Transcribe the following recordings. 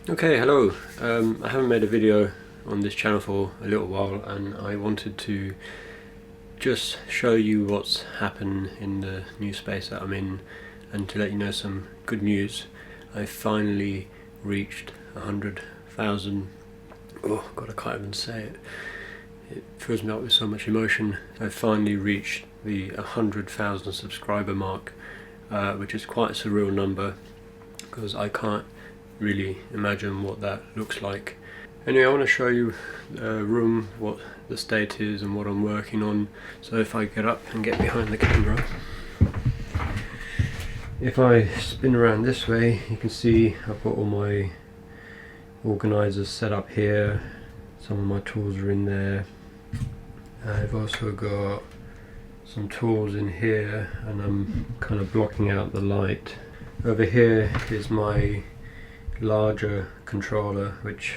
Okay, hello. I haven't made a video on this channel for a little while, and I wanted to just show you what's happened in the new space that I'm in, and to let you know some good news. I finally reached 100,000. Oh God, I can't even say it. It fills me up with so much emotion. I finally reached the 100,000 subscriber mark, which is quite a surreal number because I can't really imagine what that looks like. Anyway, I want to show you the room, what the state is and what I'm working on. So if I get up and get behind the camera, if I spin around this way, you can see I've got all my organizers set up here. Some of my tools are in there. I've also got some tools in here, and I'm kind of blocking out the light. Over here is my larger controller, which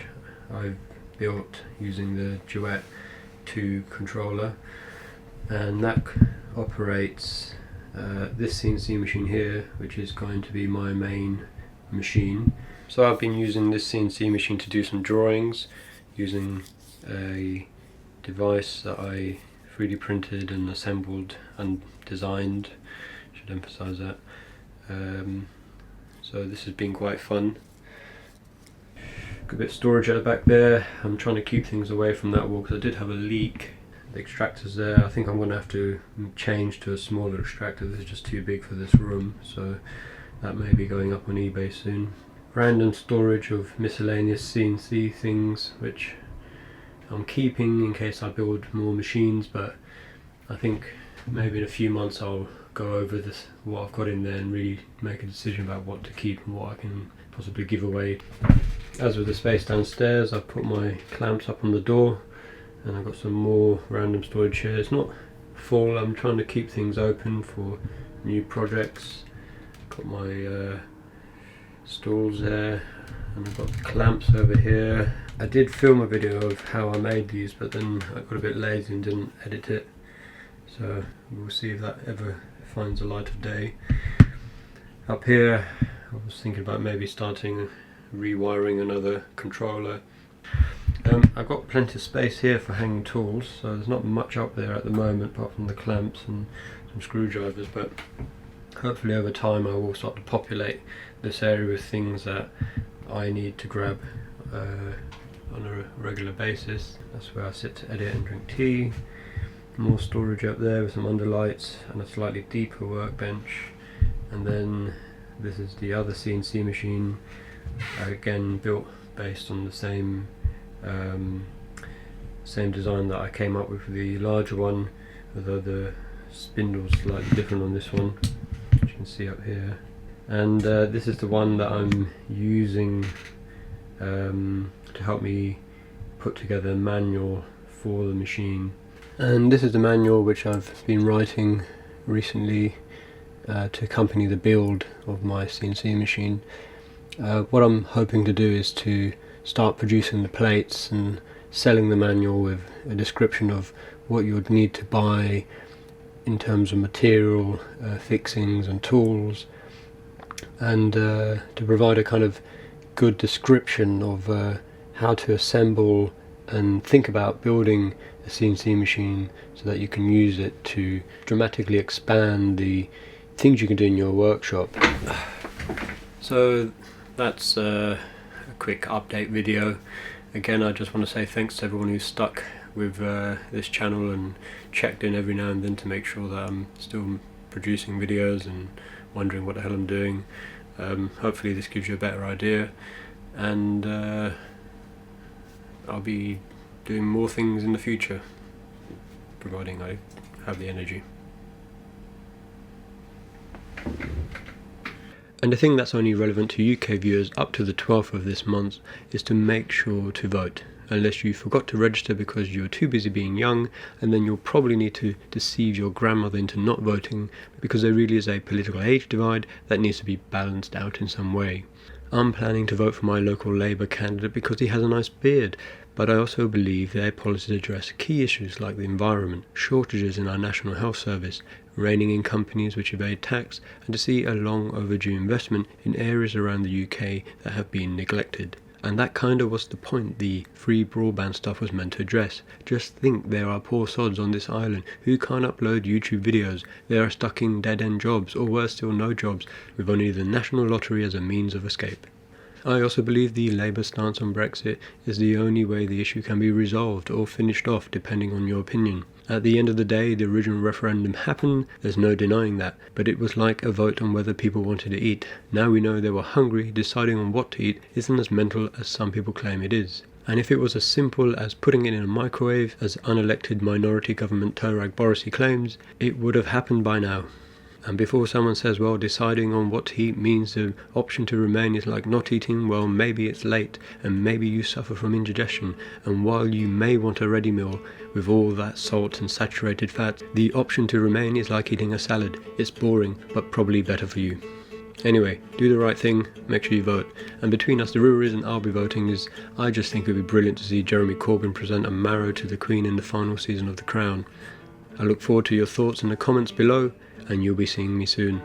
I've built using the Duet 2 controller, and that operates this CNC machine here, which is going to be my main machine. So I've been using this CNC machine to do some drawings using a device that I 3D printed and assembled and designed. Should emphasize that. So this has been quite fun. Got a bit of storage at the back there. I'm trying to keep things away from that wall because I did have a leak. The extractor's there. I think I'm going to have to change to a smaller extractor. This is just too big for this room, so that may be going up on eBay soon. Random storage of miscellaneous CNC things, which I'm keeping in case I build more machines, but I think maybe in a few months I'll go over this, what I've got in there, and really make a decision about what to keep and what I can possibly give away. As with the space downstairs, I've put my clamps up on the door, and I've got some more random storage here. It's not full, I'm trying to keep things open for new projects. Got my stools there, and I've got the clamps over here. I did film a video of how I made these, but then I got a bit lazy and didn't edit it, so we'll see if that ever finds the light of day. Up here I was thinking about maybe starting rewiring another controller. I've got plenty of space here for hanging tools, so there's not much up there at the moment apart from the clamps and some screwdrivers, but hopefully over time I will start to populate this area with things that I need to grab on a regular basis. That's where I sit to edit and drink tea. More storage up there with some underlights and a slightly deeper workbench. And then this is the other CNC machine, again built based on the same design that I came up with the larger one, although the spindle's slightly different on this one, which you can see up here. And this is the one that I'm using to help me put together a manual for the machine. And this is the manual which I've been writing recently to accompany the build of my CNC machine. What I'm hoping to do is to start producing the plates and selling the manual with a description of what you would need to buy in terms of material, fixings and tools, and to provide a kind of good description of how to assemble and think about building a CNC machine so that you can use it to dramatically expand the things you can do in your workshop. So that's a quick update video. Again, I just want to say thanks to everyone who's stuck with this channel and checked in every now and then to make sure that I'm still producing videos and wondering what the hell I'm doing. Hopefully this gives you a better idea, and I'll be doing more things in the future, providing I have the energy. And the thing that's only relevant to UK viewers up to the 12th of this month is to make sure to vote, unless you forgot to register because you're too busy being young, and then you'll probably need to deceive your grandmother into not voting, because there really is a political age divide that needs to be balanced out in some way. I'm planning to vote for my local Labour candidate because he has a nice beard, but I also believe their policies address key issues like the environment, shortages in our National Health Service, reining in companies which evade tax, and to see a long overdue investment in areas around the UK that have been neglected. And that kinda was the point the free broadband stuff was meant to address. Just think, there are poor sods on this island who can't upload YouTube videos, they are stuck in dead-end jobs, or worse still, no jobs, with only the National Lottery as a means of escape. I also believe the Labour stance on Brexit is the only way the issue can be resolved or finished off, depending on your opinion. At the end of the day, the original referendum happened, there's no denying that, but it was like a vote on whether people wanted to eat. Now we know they were hungry, deciding on what to eat isn't as mental as some people claim it is. And if it was as simple as putting it in a microwave, as unelected minority government Torag Borisy claims, it would have happened by now. And before someone says, well, deciding on what to eat means the option to remain is like not eating, well, maybe it's late, and maybe you suffer from indigestion, and while you may want a ready meal with all that salt and saturated fat, the option to remain is like eating a salad. It's boring, but probably better for you. Anyway, do the right thing, make sure you vote. And between us, the real reason I'll be voting is I just think it would be brilliant to see Jeremy Corbyn present a marrow to the Queen in the final season of The Crown. I look forward to your thoughts in the comments below, and you'll be seeing me soon.